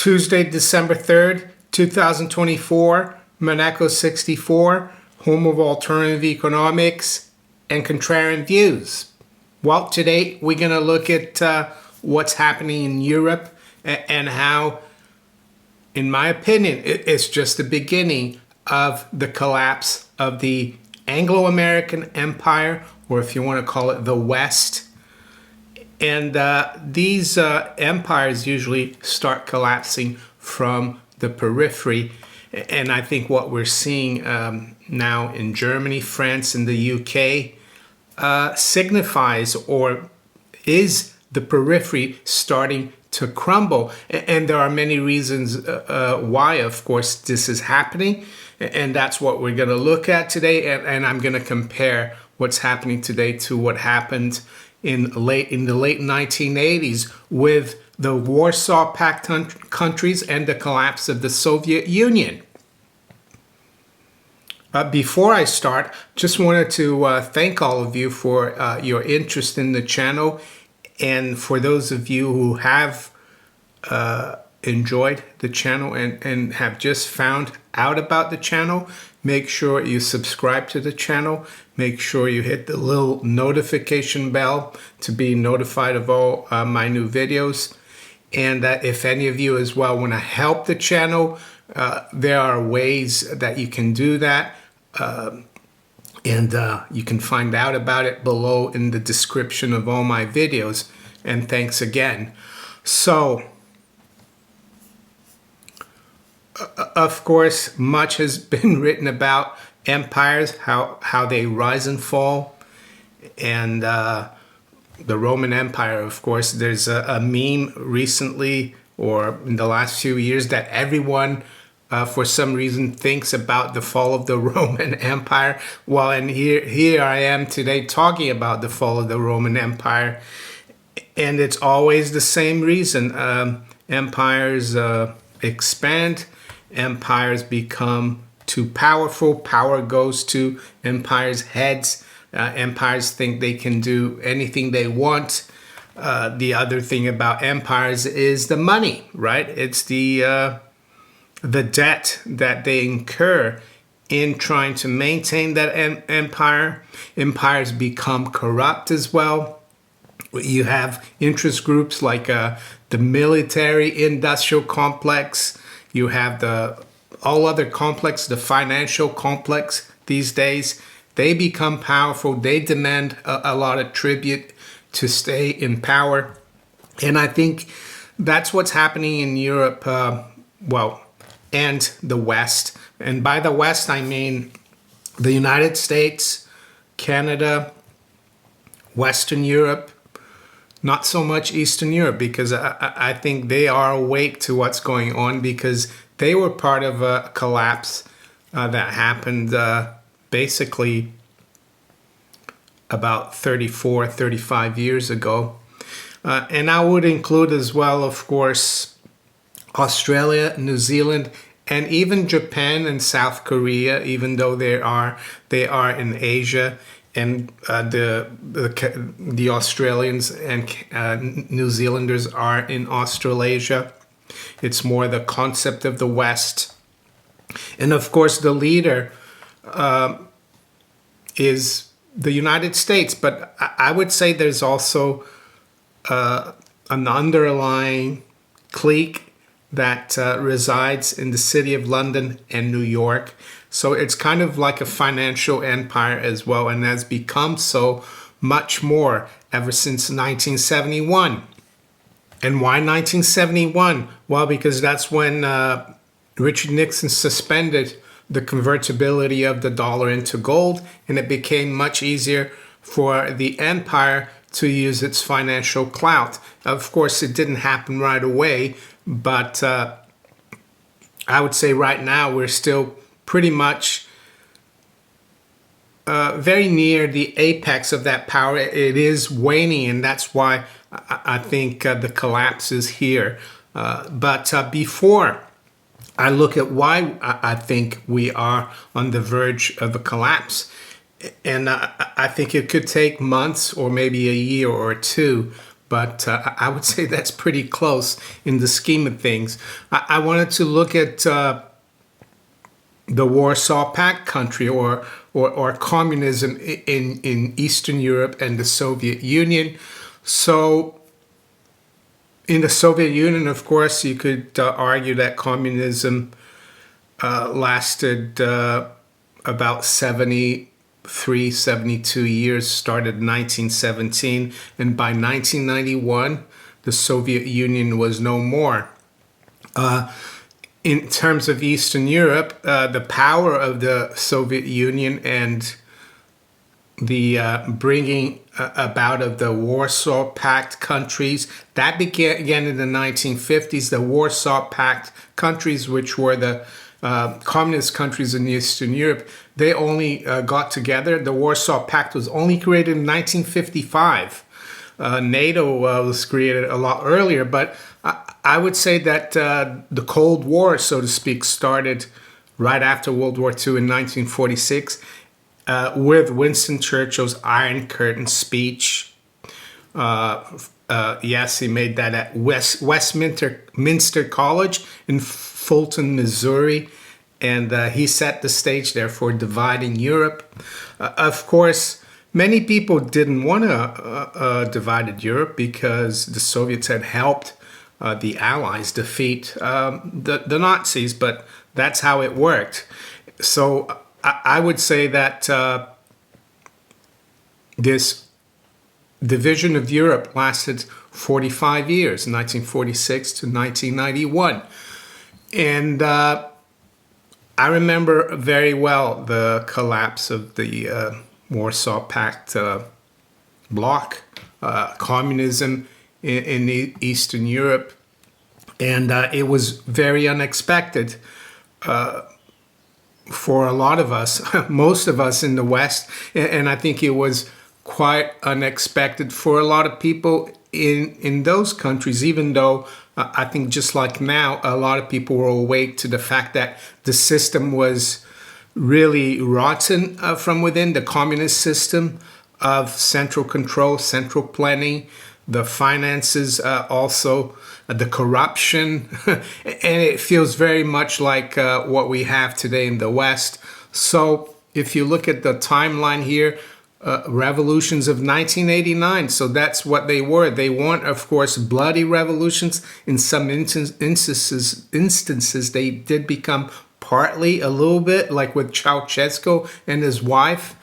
Tuesday, December 3rd, 2024, Monaco 64, home of alternative economics and contrarian views. Well, today we're going to look at what's happening in Europe and how, in my opinion, it's just the beginning of the collapse of the Anglo-American Empire, or if you want to call it the West. And these empires usually start collapsing from the periphery. And I think what we're seeing now in Germany, France, and the UK signifies or is the periphery starting to crumble. And there are many reasons why, of course, this is happening. And that's what we're going to look at today. And I'm going to compare what's happening today to what happened in the late 1980s with the Warsaw Pact countries and the collapse of the Soviet Union. Before I start, just wanted to thank all of you for your interest in the channel, and for those of you who have enjoyed the channel and have just found out about the channel, make sure you subscribe to the channel. Make sure you hit the little notification bell to be notified of all my new videos. And if any of you as well want to help the channel, there are ways that you can do that. And you can find out about it below in the description of all my videos. And thanks again. So, of course, much has been written about empires, how they rise and fall. And the Roman Empire, of course, there's a meme recently or in the last few years that everyone for some reason thinks about the fall of the Roman Empire. Well, and here I am today talking about the fall of the Roman Empire. And it's always the same reason. Empires expand. Empires become too powerful. Power goes to empires' heads. Empires think they can do anything they want. The other thing about empires is the money, right? It's the debt that they incur in trying to maintain that empire. Empires become corrupt as well. You have interest groups like the military-industrial complex. You have all other complex, the financial complex these days. They become powerful. They demand a lot of tribute to stay in power. And I think that's what's happening in Europe, and the West. And by the West, I mean the United States, Canada, Western Europe, not so much Eastern Europe, because I think they are awake to what's going on, because they were part of a collapse that happened basically about 35 years ago. And I would include as well, of course, Australia, New Zealand, and even Japan and South Korea, even though they are in Asia. And the Australians and New Zealanders are in Australasia. It's more the concept of the West. And of course, the leader is the United States. But I would say there's also an underlying clique that resides in the city of London and New York. So it's kind of like a financial empire as well, and has become so much more ever since 1971. And why 1971? Well, because that's when Richard Nixon suspended the convertibility of the dollar into gold, and it became much easier for the empire to use its financial clout. Of course, it didn't happen right away, but I would say right now we're still pretty much very near the apex of that power. It is waning, and that's why I think the collapse is here. But before I look at why I think we are on the verge of a collapse, and I think it could take months or maybe a year or two, but I would say that's pretty close in the scheme of things. I wanted to look at the Warsaw Pact country, or communism in Eastern Europe and the Soviet Union. So in the Soviet Union, of course, you could argue that communism lasted about 73, 72 years, started in 1917, and by 1991, the Soviet Union was no more. In terms of Eastern Europe, the power of the Soviet Union and the bringing about of the Warsaw Pact countries, that began again in the 1950s. The Warsaw Pact countries, which were the communist countries in Eastern Europe, they only got together. The Warsaw Pact was only created in 1955. NATO was created a lot earlier, but I would say that the Cold War, so to speak, started right after World War II in 1946 with Winston Churchill's Iron Curtain speech. Yes, he made that at Westminster College in Fulton, Missouri, and he set the stage there for dividing Europe. Of course, many people didn't want a divided Europe because the Soviets had helped the Allies defeat the Nazis, but that's how it worked. So I would say that this division of Europe lasted 45 years, 1946 to 1991. And I remember very well the collapse of the Warsaw Pact bloc, communism in Eastern Europe. And it was very unexpected for a lot of us, most of us in the West. And I think it was quite unexpected for a lot of people in those countries, even though I think just like now, a lot of people were awake to the fact that the system was really rotten from within, the communist system of central control, central planning, the finances, also the corruption. And it feels very much like what we have today in the West. So if you look at the timeline here, revolutions of 1989. So that's what they were. They weren't, of course, bloody revolutions. In some instances, they did become partly a little bit, like with Ceausescu and his wife.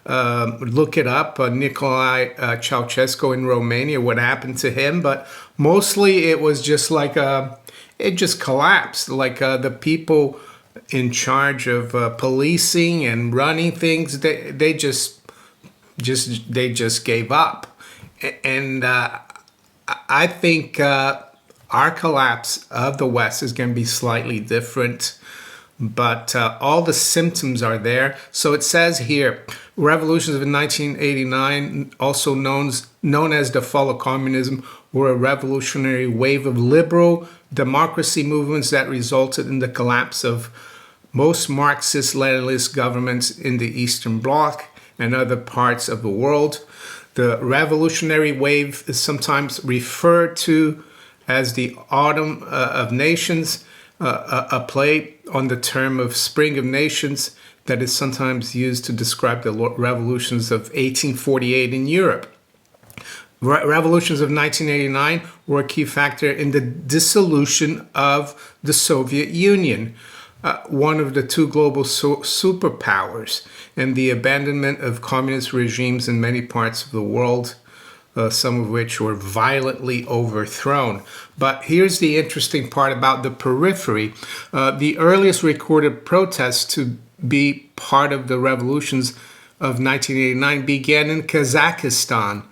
Look it up, Nicolae Ceausescu in Romania, what happened to him. But mostly it was just like, it just collapsed. Like the people in charge of policing and running things, they just gave up. And I think our collapse of the West is going to be slightly different, but all the symptoms are there. So it says here, revolutions of 1989, also known as the fall of communism, were a revolutionary wave of liberal democracy movements that resulted in the collapse of most Marxist-Leninist governments in the Eastern Bloc and other parts of the world. The revolutionary wave is sometimes referred to as the Autumn of Nations, a play on the term of Spring of Nations that is sometimes used to describe the revolutions of 1848 in Europe. Revolutions of 1989 were a key factor in the dissolution of the Soviet Union, one of the two global superpowers, and the abandonment of communist regimes in many parts of the world, some of which were violently overthrown. But here's the interesting part about the periphery. The earliest recorded protests to be part of the revolutions of 1989 began in Kazakhstan,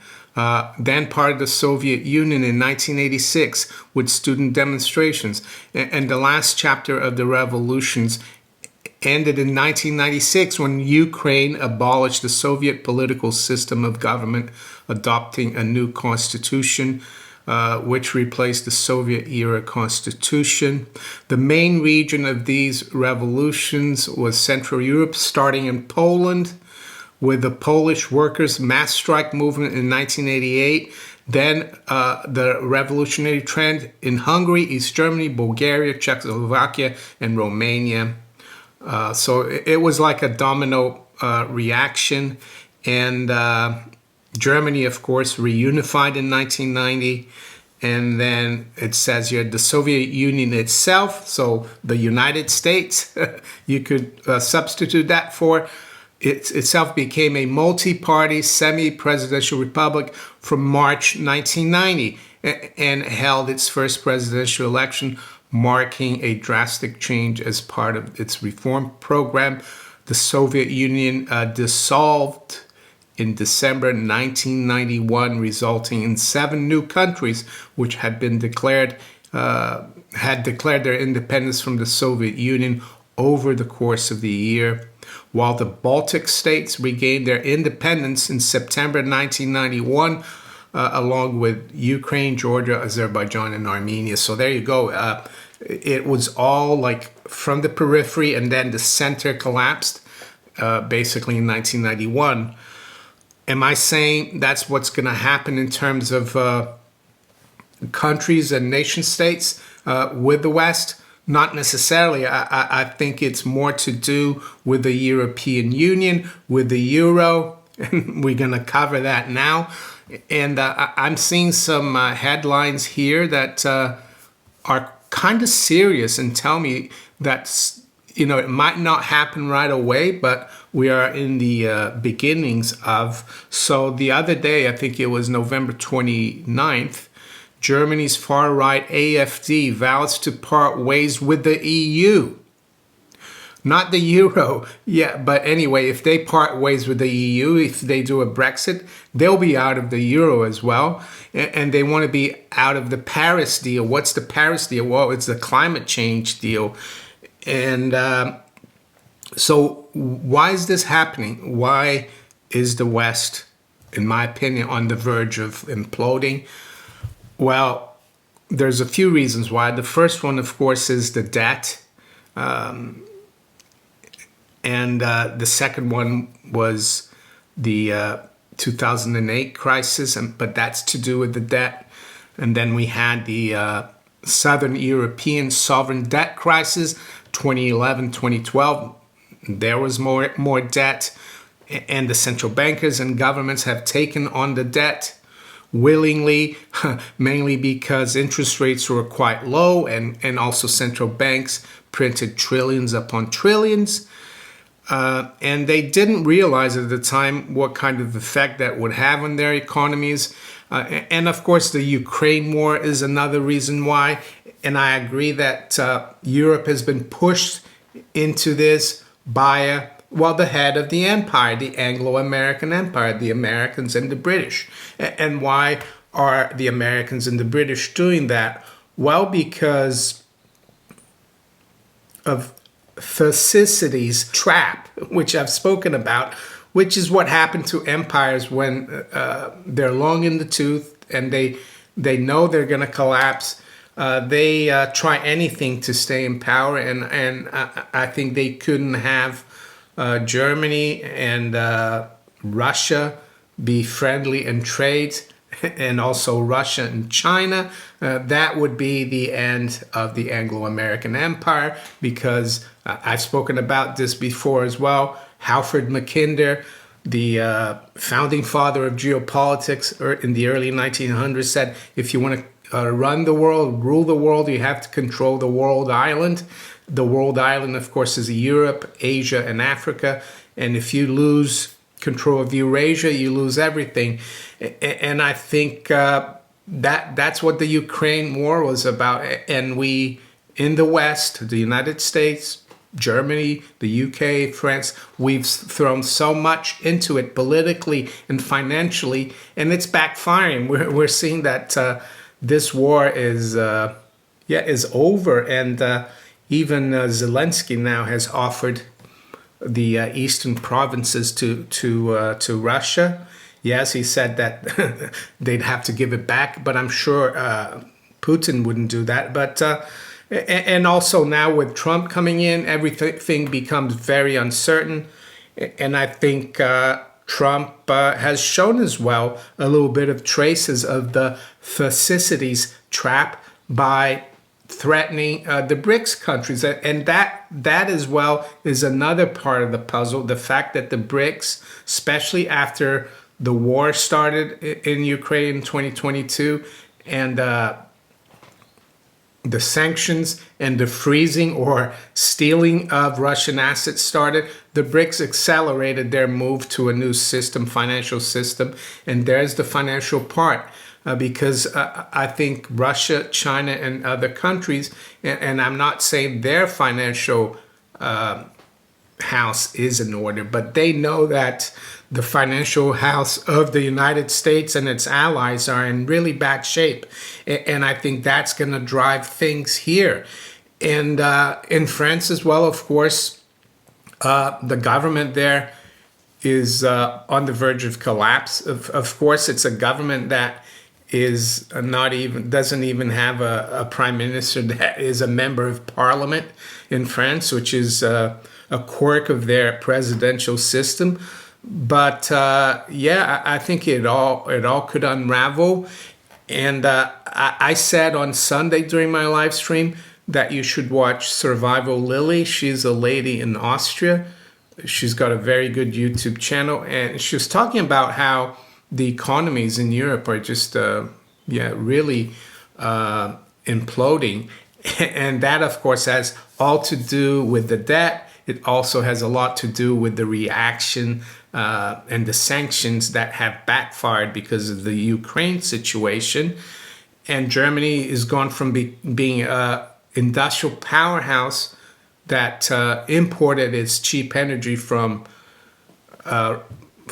then part of the Soviet Union in 1986 with student demonstrations. And the last chapter of the revolutions ended in 1996 when Ukraine abolished the Soviet political system of government, adopting a new constitution, which replaced the Soviet-era constitution. The main region of these revolutions was Central Europe, starting in Poland, with the Polish workers' mass strike movement in 1988, Then the revolutionary trend in Hungary, East Germany, Bulgaria, Czechoslovakia, and Romania. So it was like a domino reaction. And Germany, of course, reunified in 1990. And then it says here the Soviet Union itself, so the United States, you could substitute that for, it itself became a multi-party semi-presidential republic from March 1990 and held its first presidential election, marking a drastic change as part of its reform program. The Soviet Union dissolved in December 1991, resulting in 7 new countries which had declared their independence from the Soviet Union over the course of the year, while the Baltic states regained their independence in September 1991, along with Ukraine, Georgia, Azerbaijan, and Armenia. So there you go. It was all like from the periphery, and then the center collapsed basically in 1991. Am I saying that's what's going to happen in terms of countries and nation states with the West? Not necessarily. I think it's more to do with the European Union, with the Euro, and we're going to cover that now. And I'm seeing some headlines here that are kind of serious and tell me that, it might not happen right away, but we are in the beginnings of. So the other day, I think it was November 29th, Germany's far-right AfD vows to part ways with the EU. Not the Euro. Yeah, but anyway, if they part ways with the EU, if they do a Brexit, they'll be out of the Euro as well. And they want to be out of the Paris deal. What's the Paris deal? Well, it's the climate change deal. And so why is this happening? Why is the West, in my opinion, on the verge of imploding? Well, there's a few reasons why. The first one, of course, is the debt. And the second one was the 2008 crisis, but that's to do with the debt. And then we had the Southern European sovereign debt crisis, 2011, 2012. There was more debt, and the central bankers and governments have taken on the debt willingly, mainly because interest rates were quite low, and also central banks printed trillions upon trillions. And they didn't realize at the time what kind of effect that would have on their economies. And of course, the Ukraine war is another reason why. And I agree that Europe has been pushed into this by, the head of the empire, the Anglo-American Empire, the Americans and the British. And why are the Americans and the British doing that? Well, because of Thucydides' trap, which I've spoken about, which is what happened to empires when they're long in the tooth and they know they're going to collapse. They try anything to stay in power, and I think they couldn't have Germany and Russia be friendly in trade, and also Russia and China. That would be the end of the Anglo-American Empire, because I've spoken about this before as well. Halford Mackinder, the founding father of geopolitics in the early 1900s, said if you want to run the world, rule the world, you have to control the world island. The world island, of course, is Europe, Asia, and Africa. And if you lose control of Eurasia, you lose everything. And I think that's what the Ukraine war was about. And we, in the West, the United States, Germany, the UK, France, we've thrown so much into it politically and financially, and it's backfiring. We're seeing that this war is over, and even Zelensky now has offered the eastern provinces to Russia. Yes, he said that they'd have to give it back, but I'm sure Putin wouldn't do that. But and also now with Trump coming in, everything becomes very uncertain. And I think Trump has shown as well a little bit of traces of the Thucydides trap by threatening the BRICS countries. And that as well is another part of the puzzle. The fact that the BRICS, especially after the war started in Ukraine in 2022, and the sanctions and the freezing or stealing of Russian assets started, the BRICS accelerated their move to a new system, financial system. And there's the financial part. Because I think Russia, China, and other countries, and I'm not saying their financial house is in order, but they know that the financial house of the United States and its allies are in really bad shape. And I think that's going to drive things here. And in France as well, of course, the government there is on the verge of collapse. Of course, it's a government that is doesn't even have a prime minister that is a member of parliament in France, which is a quirk of their presidential system. But yeah, I think it all could unravel. And I said on Sunday during my live stream that you should watch Survival Lily. She's a lady in Austria. She's got a very good YouTube channel, and she was talking about how the economies in Europe are just, really imploding. And that, of course, has all to do with the debt. It also has a lot to do with the reaction and the sanctions that have backfired because of the Ukraine situation. And Germany is gone from being an industrial powerhouse that imported its cheap energy from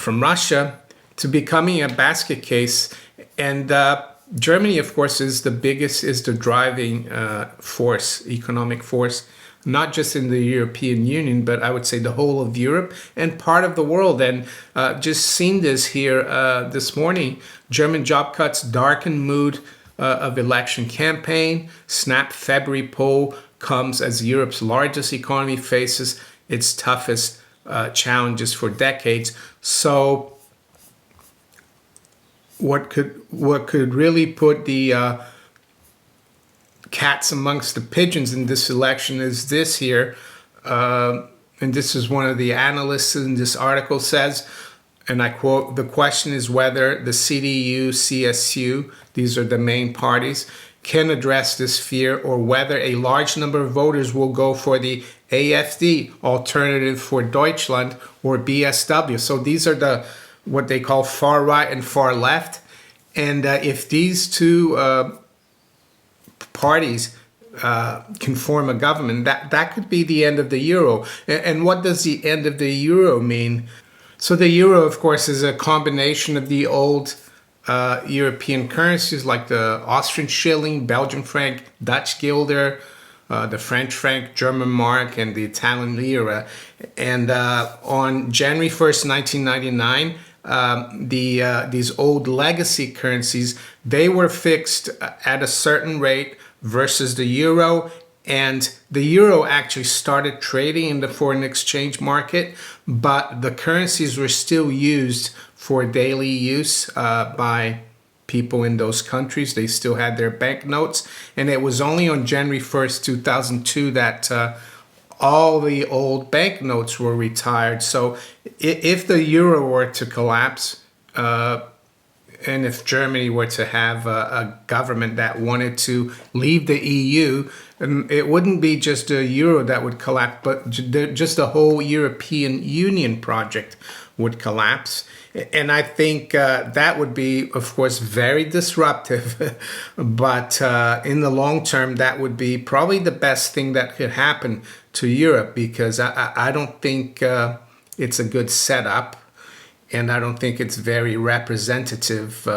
Russia to becoming a basket case. And Germany, of course, is the driving force, economic force, not just in the European Union, but I would say the whole of Europe and part of the world. And just seen this here this morning, German job cuts darken mood of election campaign. Snap February poll comes as Europe's largest economy faces its toughest challenges for decades. So what could really put the cats amongst the pigeons in this election is this here, and this is one of the analysts in this article says, and I quote, "The question is whether the CDU, CSU, these are the main parties, can address this fear, or whether a large number of voters will go for the AfD, Alternative for Deutschland, or BSW." So these are what they call far right and far left. And if these two parties can form a government, that could be the end of the euro. And what does the end of the euro mean? So the euro, of course, is a combination of the old European currencies like the Austrian shilling, Belgian franc, Dutch guilder, the French franc, German mark, and the Italian lira. And on January 1st, 1999, these old legacy currencies, they were fixed at a certain rate versus the euro. And the euro actually started trading in the foreign exchange market, but the currencies were still used for daily use by people in those countries. They still had their banknotes. And it was only on January 1st, 2002 that all the old banknotes were retired. So if the euro were to collapse, and if Germany were to have a government that wanted to leave the EU, it wouldn't be just the euro that would collapse, but just the whole European Union project would collapse. And I think that would be, of course, very disruptive. But in the long term, that would be probably the best thing that could happen to Europe, because I don't think it's a good setup. And I don't think it's very representative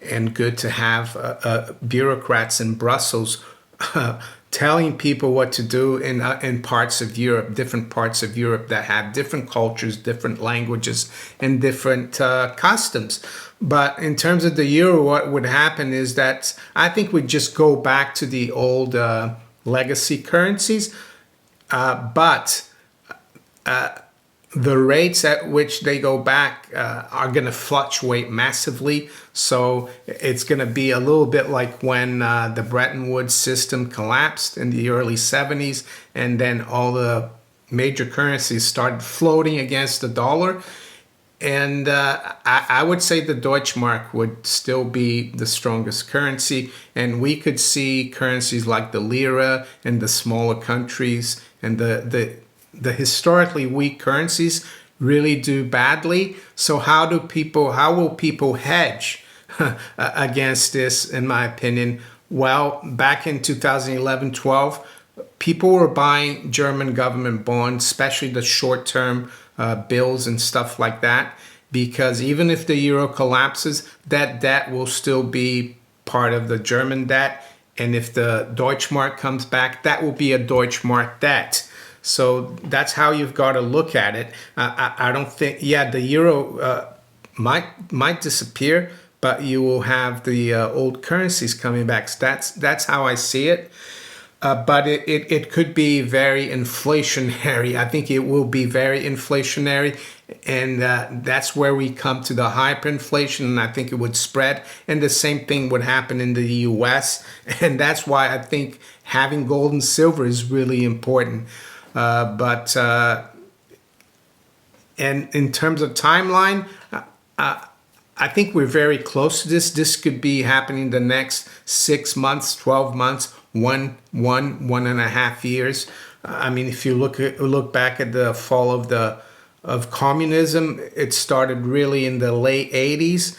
and good to have bureaucrats in Brussels telling people what to do in parts of Europe, different parts of Europe that have different cultures, different languages, and different customs. But in terms of the euro, what would happen is that I think we'd just go back to the old legacy currencies. But the rates at which they go back are going to fluctuate massively. So it's going to be a little bit like when the Bretton Woods system collapsed in the early 70s, and then all the major currencies started floating against the dollar. And I would say the Deutschmark would still be the strongest currency. And we could see currencies like the lira and the smaller countries and the historically weak currencies really do badly. So how will people hedge against this, in my opinion? Well, back in 2011-12, people were buying German government bonds, especially the short-term bills and stuff like that, because even if the euro collapses, that debt will still be part of the German debt. And if the Deutschmark comes back, that will be a Deutschmark debt. So that's how you've got to look at it. I don't think, yeah, the euro might disappear, but you will have the old currencies coming back. So that's how I see it. But it could be very inflationary. I think it will be very inflationary. And that's where we come to the hyperinflation. And I think it would spread. And the same thing would happen in the US. And that's why I think having gold and silver is really important. And in terms of timeline, I think we're very close to this. This could be happening the next 6 months, 12 months, one and a half years. I mean, if you look back at the fall of communism, it started really in the late 80s,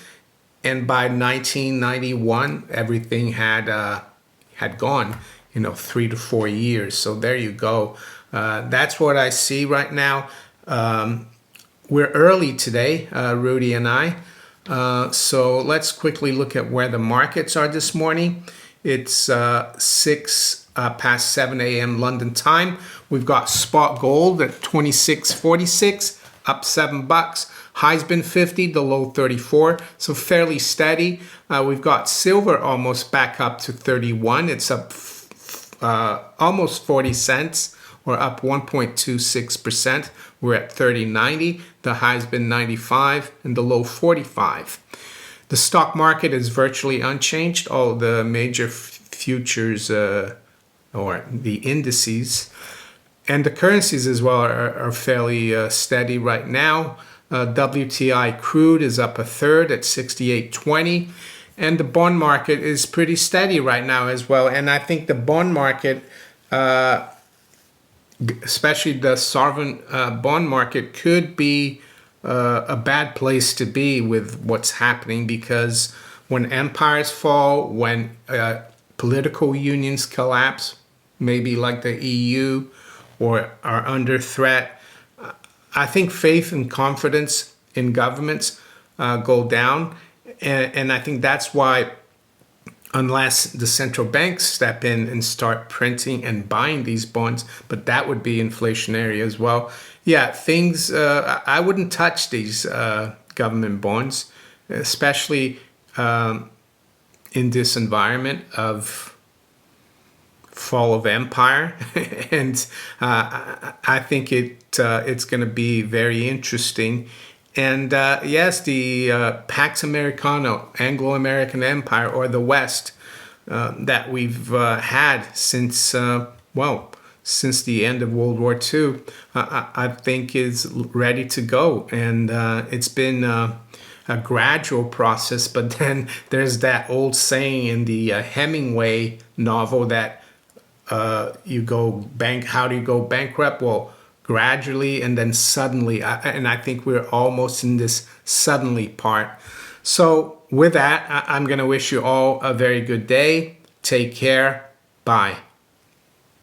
and by 1991, everything had gone, 3 to 4 years. So there you go. That's what I see right now. We're early today, Rudy and I. So let's quickly look at where the markets are this morning. It's 6 past 7 a.m. London time. We've got spot gold at 26.46, up $7. High's been 50, the low 34, so fairly steady. We've got silver almost back up to 31. It's up almost 40 cents, or up 1.26%. We're at 30.90. The high's been 95 and the low 45. The stock market is virtually unchanged. All the major futures or the indices and the currencies as well are fairly steady right now. WTI crude is up a third at 68.20. And the bond market is pretty steady right now as well. And I think the bond market, especially the sovereign bond market, could be a bad place to be with what's happening, because when empires fall, when political unions collapse, maybe like the EU, or are under threat, I think faith and confidence in governments go down. And I think that's why, unless the central banks step in and start printing and buying these bonds, but that would be inflationary as well. Yeah, I wouldn't touch these government bonds, especially in this environment of fall of empire. And I think it's going to be very interesting. And yes, the Pax Americana, Anglo-American Empire, or the West, that we've had since the end of World War II, I think is ready to go. And it's been a gradual process, but then there's that old saying in the Hemingway novel that how do you go bankrupt? Well, gradually and then suddenly. And I think we're almost in this suddenly part. So with that, I'm going to wish you all a very good day. Take care. Bye.